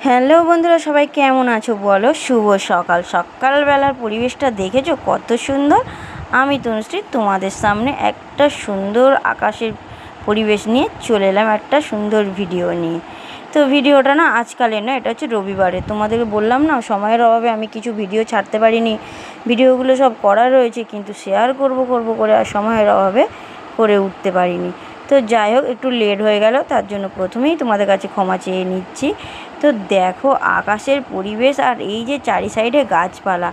Hello বন্ধুরা, সবাই কেমন আছো বলো। শুভ সকাল। সকালবেলার পরিবেশটা দেখেছো কত সুন্দর। আমি তনুশ্রী তোমাদের সামনে একটা সুন্দর আকাশের পরিবেশ নিয়ে চলে এলাম, একটা সুন্দর ভিডিও নিয়ে। তো ভিডিওটা না আজকালের না, এটা হচ্ছে রবিবারে। তোমাদেরকে বললাম না, সময়ের অভাবে আমি কিছু ভিডিও ছাড়তে পারিনি। ভিডিওগুলো সব করা রয়েছে, কিন্তু শেয়ার করব করে আর সময়ের অভাবে করে উঠতে পারিনি। তো যাই হোক, একটু লেট হয়ে গেল, তার জন্য প্রথমেই তোমাদের কাছে ক্ষমা চেয়ে নিচ্ছি। তো দেখো আকাশের পরিবেশ, আর এই যে চারি সাইডে গাছপালা।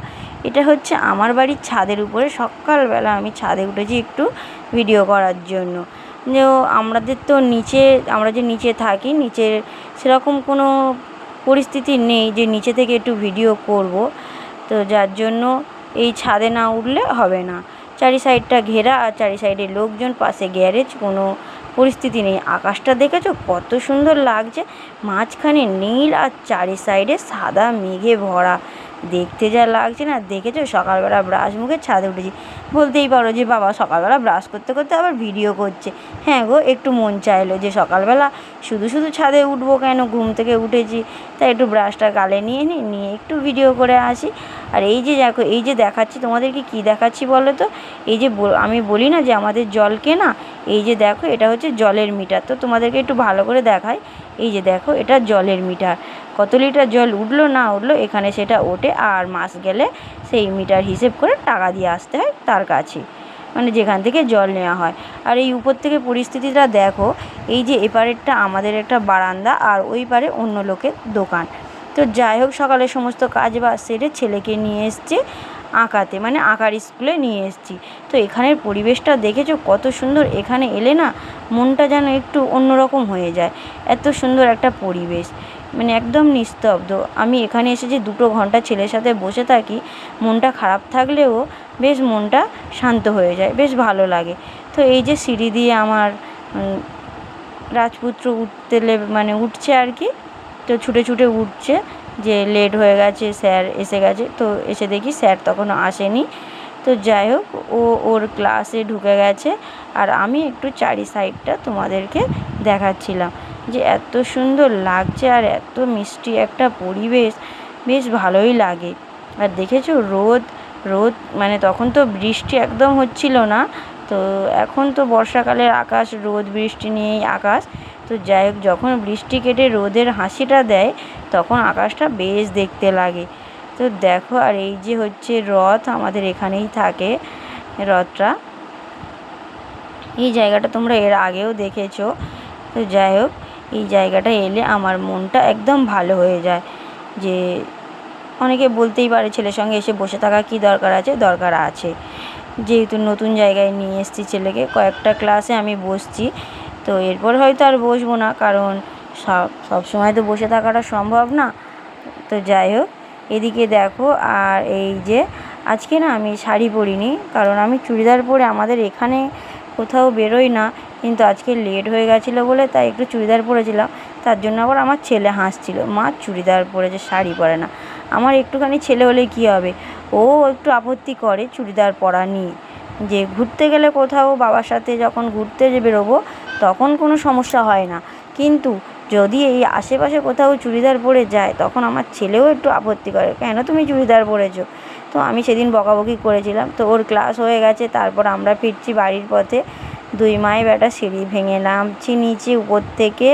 এটা হচ্ছে আমার বাড়ির ছাদের উপরে। সকালবেলা আমি ছাদে উঠেছি একটু ভিডিও করার জন্য। যে আমাদের তো নিচে, আমরা যে নিচে থাকি, নিচের সেরকম কোনো পরিস্থিতি নেই যে নিচে থেকে একটু ভিডিও করব। তো যার জন্য এই ছাদে না উঠলে হবে না। চারি সাইডটা ঘেরা, আর চারি সাইডে লোকজন, পাশে গ্যারেজ, কোনো পরিস্থিতি নেই। আকাশটা দেখেছো কত সুন্দর লাগছে, মাঝখানে নীল আর চারি সাইডে সাদা মেঘে ভরা। দেখতে যা লাগছে না, দেখেছো। সকালবেলা ব্রাশ মুখে ছাদে উঠেছি। বলতেই পারো যে বাবা সকালবেলা ব্রাশ করতে করতে আবার ভিডিও করছে। হ্যাঁ গো, একটু মন চাইলো যে সকালবেলা শুধু শুধু ছাদে উঠবো কেন, ঘুম থেকে উঠেছি, তাই একটু ব্রাশটা গালে নিয়ে একটু ভিডিও করে আসি। আর এই যে দেখো, এই যে দেখাচ্ছি তোমাদেরকে, কি দেখাচ্ছি বলো তো। এই যে আমি বলি না যে আমাদের জল কেনা, এই যে দেখো এটা হচ্ছে জলের মিটার। তো তোমাদেরকে একটু ভালো করে দেখাই। এই যে দেখো, এটা জলের মিটার। কত লিটার জল উঠলো না উঠলো এখানে সেটা ওঠে, আর মাস গেলে সেই মিটার হিসেব করে টাকা দিয়ে আসতে হয় তার কাছে, মানে যেখান থেকে জল নেওয়া হয়। আর এই উপর থেকে পরিস্থিতিটা দেখো। এই যে এপারেরটা আমাদের একটা বারান্দা, আর ওই পারে অন্য লোকের দোকান। তো যাই হোক, সকালে সমস্ত কাজ বাজ সেরে ছেলেকে নিয়ে এসছে আঁকাতে, মানে আঁকার স্কুলে নিয়ে এসেছি। তো এখানের পরিবেশটা দেখেছো কত সুন্দর। এখানে এলে না মনটা যেন একটু অন্যরকম হয়ে যায়। এত সুন্দর একটা পরিবেশ, মানে একদম নিস্তব্ধ। আমি এখানে এসে যে 2 ঘন্টা ছেলের সাথে বসে থাকি, মনটা খারাপ থাকলেও বেশ মনটা শান্ত হয়ে যায়, বেশ ভালো লাগে। তো এই যে সিঁড়ি দিয়ে আমার রাজপুত্র মানে উঠছে আর কি। তো ছুটে ছুটে উঠছে, যে লেট হয়ে গেছে, স্যার এসে গেছে। তো এসে দেখি স্যার তখনও আসেনি। তো যাই হোক, ওর ক্লাসে ঢুকে গেছে, আর আমি একটু চারি সাইডটা তোমাদেরকে দেখাচ্ছিলাম যে এত সুন্দর লাগছে, আর এত মিষ্টি একটা পরিবেশ, বেশ ভালোই লাগে। আর দেখেছো রোদ রোদ মানে তখন তো বৃষ্টি একদম হচ্ছিল না। তো এখন তো বর্ষাকালের আকাশ, রোদ বৃষ্টি নিয়েই আকাশ। তো যাই হোক, যখন বৃষ্টি কেটে রোদের হাসিটা দেয়, তখন আকাশটা বেশ দেখতে লাগে। তো দেখো, আর এই যে হচ্ছে রথ, আমাদের এখানেই থাকে রথটা। এই জায়গাটা তোমরা এর আগেও দেখেছো। তো যাই হোক, এই জায়গাটা এলে আমার মনটা একদম ভালো হয়ে যায়। যে অনেকে বলতেই পারে ছেলের সঙ্গে এসে বসে থাকা কি দরকার আছে, দরকার আছে। যেহেতু নতুন জায়গায় নিয়ে এসেছি ছেলেকে, কয়েকটা ক্লাসে আমি বসছি। তো এরপর হয়তো আর বসবো না, কারণ সব সময় তো বসে থাকাটা সম্ভব না। তো যাই হোক, এদিকে দেখো। আর এই যে আজকে না আমি শাড়ি পরিনি, কারণ আমি চুড়িদার পরে আমাদের এখানে কোথাও বেরোই না। কিন্তু আজকে লেট হয়ে গেছিলো বলে তাই একটু চুড়িদার পরেছিলাম। তার জন্য আবার আমার ছেলে হাসছিল, মা চুড়িদার পরেছে, শাড়ি পরে না। আমার একটুখানি ছেলে হলে কী হবে, ও একটু আপত্তি করে চুড়িদার পরা নিয়ে। যে ঘুরতে গেলে কোথাও বাবার সাথে যখন ঘুরতে যে বেরোবো, তখন কোনো সমস্যা হয় না। কিন্তু যদি এই আশেপাশে কোথাও চুড়িদার পরে যায়, তখন আমার ছেলেও একটু আপত্তি করে, কেন তুমি চুড়িদার পরেছো। তো আমি সেদিন বকাবকি করেছিলাম। তো ওর ক্লাস হয়ে গেছে, তারপর আমরা ফিরছি বাড়ির পথে। 2 মাই বেটা সিঁড়ি ভেঙে নামছি নিচে উপর থেকে।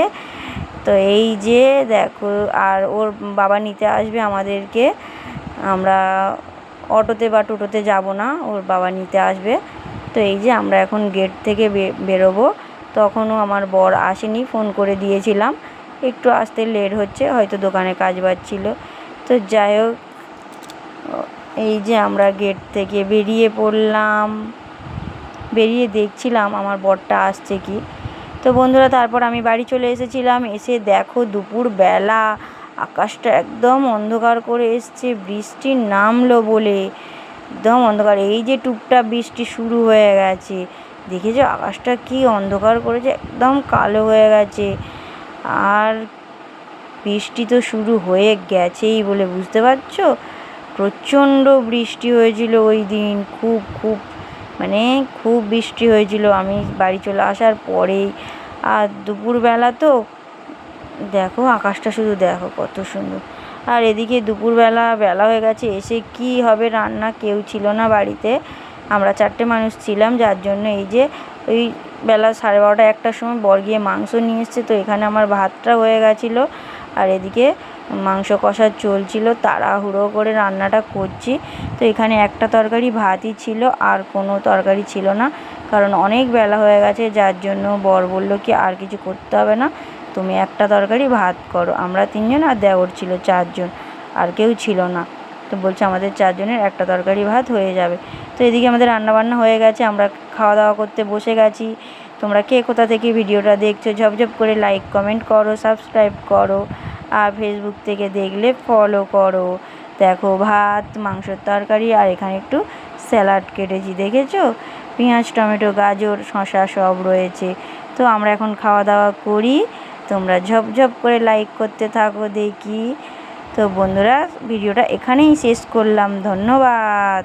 তো এই যে দেখো, আর ওর বাবা নিতে আসবে আমাদেরকে। আমরা অটোতে বা টোটোতে যাব না, ওর বাবা নিতে আসবে। তো এই যে আমরা এখন গেট থেকে বেরোবো। তখনও আমার বর আসেনি, ফোন করে দিয়েছিলাম, একটু আসতে লেট হচ্ছে, হয়তো দোকানে কাজ বাজ ছিল। তো যাই হোক, এই যে আমরা গেট থেকে বেরিয়ে পড়লাম, বেরিয়ে দেখছিলাম আমার বরটা আসছে কি। তো বন্ধুরা, তারপর আমি বাড়ি চলে এসেছিলাম। এসে দেখো দুপুরবেলা আকাশটা একদম অন্ধকার করে এসছে, বৃষ্টি নামলো বলে একদম অন্ধকার। এই যে টুপটাপ বৃষ্টি শুরু হয়ে গেছে, দেখেছো আকাশটা কি অন্ধকার করেছে, একদম কালো হয়ে গেছে। আর বৃষ্টি তো শুরু হয়ে গেছেই বলে বুঝতে পারছো। প্রচণ্ড বৃষ্টি হয়েছিল ওই দিন, খুব খুব মানে খুব বৃষ্টি হয়েছিল আমি বাড়ি চলে আসার পরেই। আর দুপুরবেলা তো দেখো আকাশটা শুধু দেখো কত সুন্দর। আর এদিকে দুপুরবেলা বেলা হয়ে গেছে, এসে কি হবে রান্না, কেউ ছিল না বাড়িতে, আমরা 4টে মানুষ ছিলাম, যার জন্য এই যে ওই বেলা 12:30 1টার সময় বর গিয়ে মাংস নিয়ে এসছে। তো এখানে আমার ভাতটা হয়ে গেছিলো, আর এদিকে মাংস কষা চলছিল, তাড়াহুড়ো করে রান্নাটা করছি। তো এখানে একটা তরকারি ভাতই ছিল, আর কোনো তরকারি ছিল না, কারণ অনেক বেলা হয়ে গেছে, যার জন্য বর বলল কি আর কিছু করতে হবে না, তুমি একটা তরকারি ভাত করো। আমরা 3জন আর দেওর ছিল 4জন, আর কেউ ছিল না। তো বলছে আমাদের 4জনের একটা তরকারি ভাত হয়ে যাবে। তো এদিকে আমাদের রান্নাবান্না হয়ে গেছে, আমরা খাওয়া দাওয়া করতে বসে গেছি। তোমরা কে কোথা থেকে ভিডিওটা দেখছো ঝপঝপ করে লাইক কমেন্ট করো, সাবস্ক্রাইব করো, আর ফেসবুক থেকে দেখলে ফলো করো। দেখো ভাত, মাংসের তরকারি, আর এখানে একটু স্যালাড কেটেছি, দেখেছো, পেঁয়াজ টমেটো গাজর শসা সব রয়েছে। তো আমরা এখন খাওয়া দাওয়া করি, তোমরা ঝপঝপ করে লাইক করতে থাকো দেখি। তো বন্ধুরা ভিডিওটা এখানেই শেষ করলাম, ধন্যবাদ।